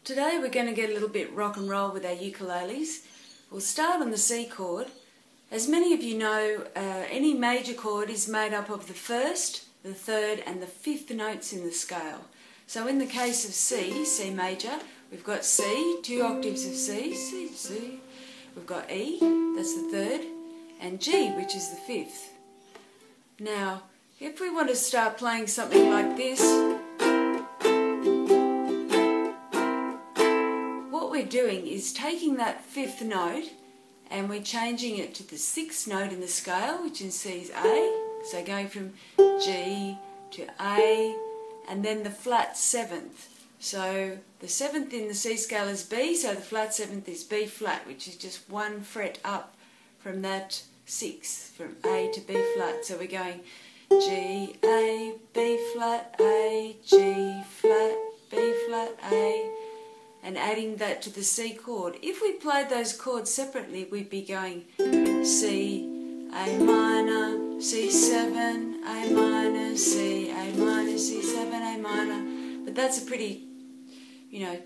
Today we're going to get a little bit rock and roll with our ukuleles. We'll start on the C chord. As many of you know, any major chord is made up of the first, the third and the fifth notes in the scale. So in the case of C, C major, we've got C, 2 octaves of C, C, C. We've got E, that's the third, and G, which is the fifth. Now, if we want to start playing something like this, what we're doing is taking that fifth note and we're changing it to the sixth note in the scale, which in C is A. So going from G to A, and then the flat seventh. So the seventh in the C scale is B, so the flat seventh is B flat, which is just 1 fret up from that 6, from A to B flat. So we're going G, A, B flat, A, G flat, B flat, A, and adding that to the C chord. If we played those chords separately, we'd be going C, A minor, C7, A minor, C, A minor, C7, A minor. But that's a pretty,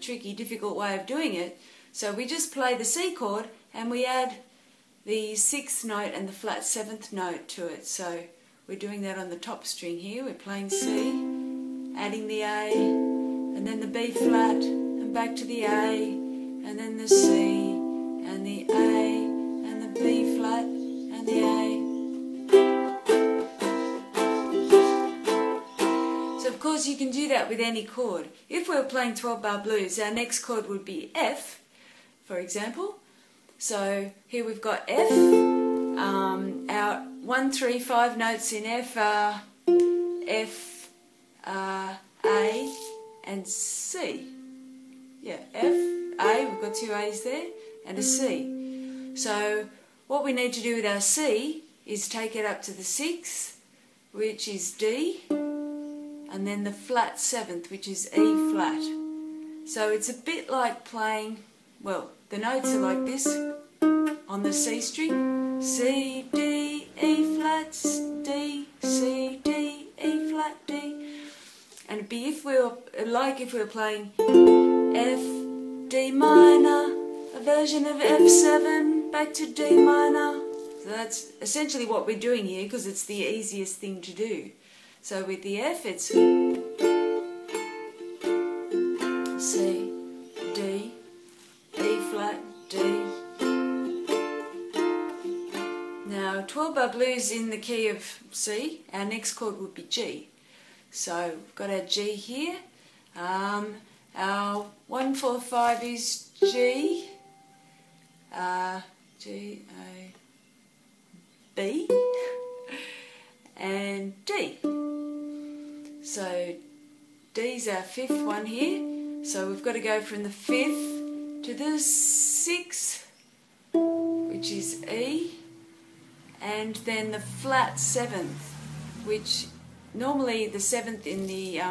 tricky, difficult way of doing it. So we just play the C chord and we add the sixth note and the flat seventh note to it. So we're doing that on the top string here. We're playing C, adding the A, and then the B flat, and back to the A, and then the C, and the A, and the B flat, and the A. So of course you can do that with any chord. If we were playing 12-bar blues, our next chord would be F, for example. So here we've got F. Our 1, 3, 5 notes in F are F, A, and C. Yeah, F, A, we've got 2 A's there, and a C. So what we need to do with our C is take it up to the 6th, which is D, and then the flat 7th, which is E flat. So it's a bit like playing, well, the notes are like this on the C string. C, D, E flat, D, C, D, E flat, D. And it'd be if we were playing F, D minor, a version of F7, back to D minor. So that's essentially what we're doing here because it's the easiest thing to do. So with the F it's C, D, E flat, D. Now 12-bar blues in the key of C, our next chord would be G. So we've got our G here. Our 1, 4, 5 is G, G, A, B, and D. So D's our fifth one here. So we've got to go from the 5th to the 6th, which is E, and then the flat 7th, which normally the 7th in the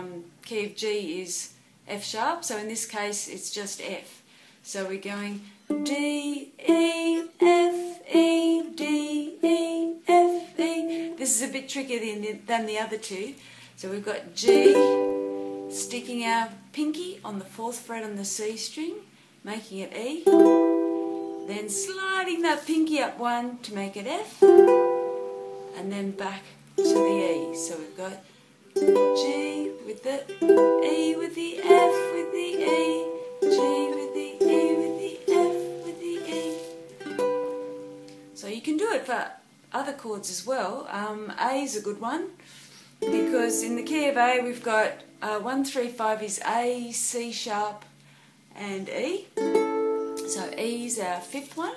key of G is F sharp, so in this case it's just F. So we're going D, E, F, E, D, E, F, E. This is a bit trickier than the other two. So we've got G, sticking our pinky on the 4th fret on the C string, making it E, then sliding that pinky up 1 to make it F, and then back to the E. So we've got G with the E with the F with the E, G with the E with the F with the E. So you can do it for other chords as well. A is a good one because in the key of A we've got 1, 3, 5 is A, C sharp and E. So E is our 5th one.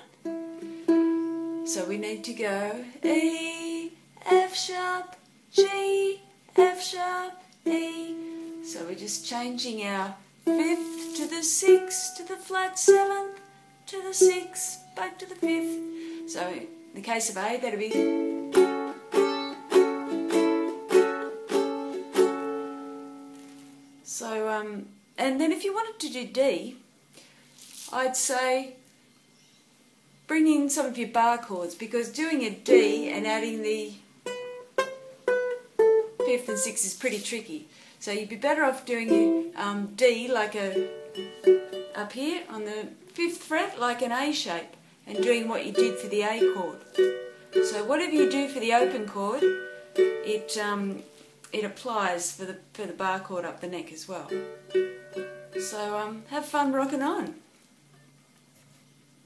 So we need to go E, F sharp, G, F sharp, E. So we're just changing our 5th to the 6th, to the flat 7th, to the 6th, back to the 5th. So in the case of A, that'll be. So, and then if you wanted to do D, I'd say bring in some of your bar chords, because doing a D and adding the 5th and 6th is pretty tricky. So you'd be better off doing a D like a up here on the 5th fret like an A shape and doing what you did for the A chord. So whatever you do for the open chord, it applies for the bar chord up the neck as well. So have fun rocking on.